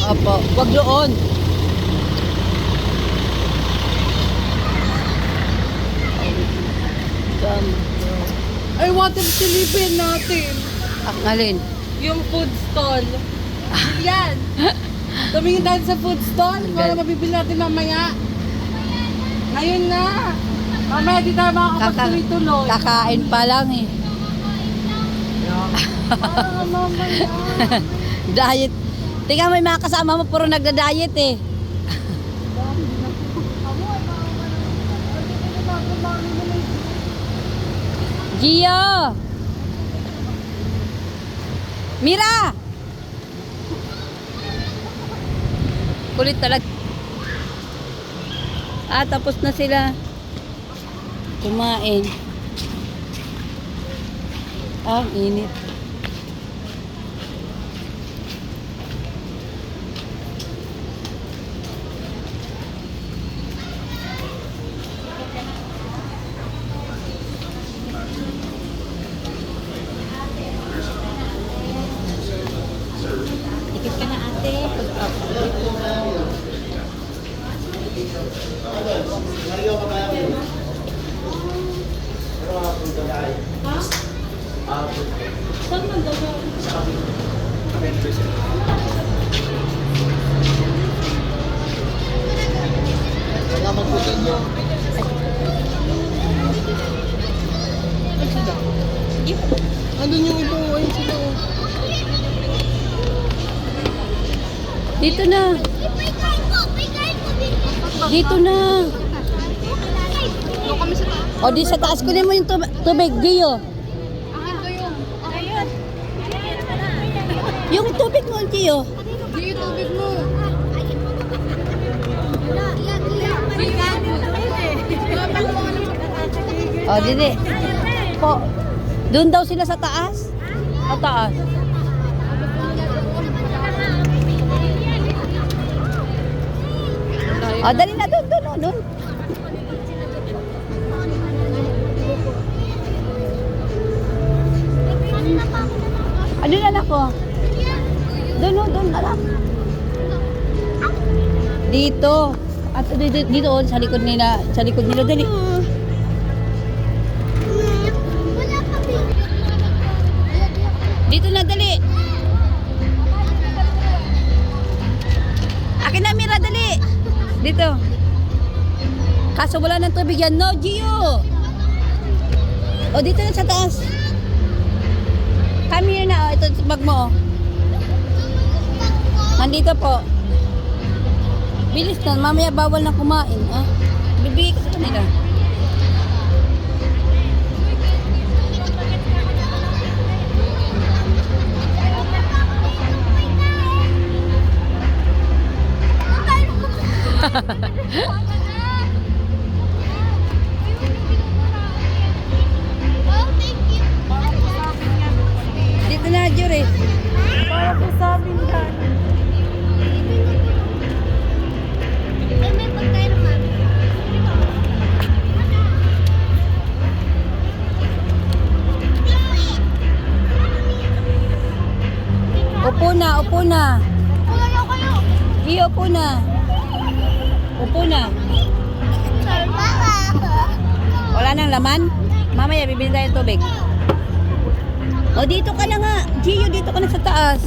Opo, wag doon. I want them silipin natin. Alin? Yung food stall. Yan. Tumingin tayo sa food stall para mabibili natin mamaya. Ngayon na. Mamaya di tayo makakapagtuloy-tuloy. Kakain pa lang eh. Parang mamaya. Diet. Tingnan mo yung mga kasama mo, puro nagda-diet eh. Gio! Mira! Kulit talaga. Tapos na sila kumain. Ang init. Ikit ka na ate. Saan man daw? Kaya magputin nyo. Ay, sila. Andun yung ibang wine sila. Dito na. Dito na. O di sa taas, kunin mo yung tubig, Gio. Yung tubig mo, Gio. Yung tubig mo. O, dili. Po. Doon daw sila sa taas. Sa taas. O, dali na doon, doon, doon. Ano na ako? Doon, doon, alam. Dito. At dito, sa likod nila, dali. Dito na, dali. Akin na, Mira, dali. Dito. Kaso wala ng tubig yan. No, Gio. O, dito na sa taas. Come here na. O, ito bag mo. Nandito po. Bilis na. Mamaya bawal na kumain. Ah. Bibigay ko sa kanila. Dito na, Jure. Para po sa amin yan. Upo na, upo na. Iyo, upo na. Upo na. Wala nang laman? Mamaya, bibili tayo ng tubig. O, dito ka na nga. Gio, dito ka na sa taas.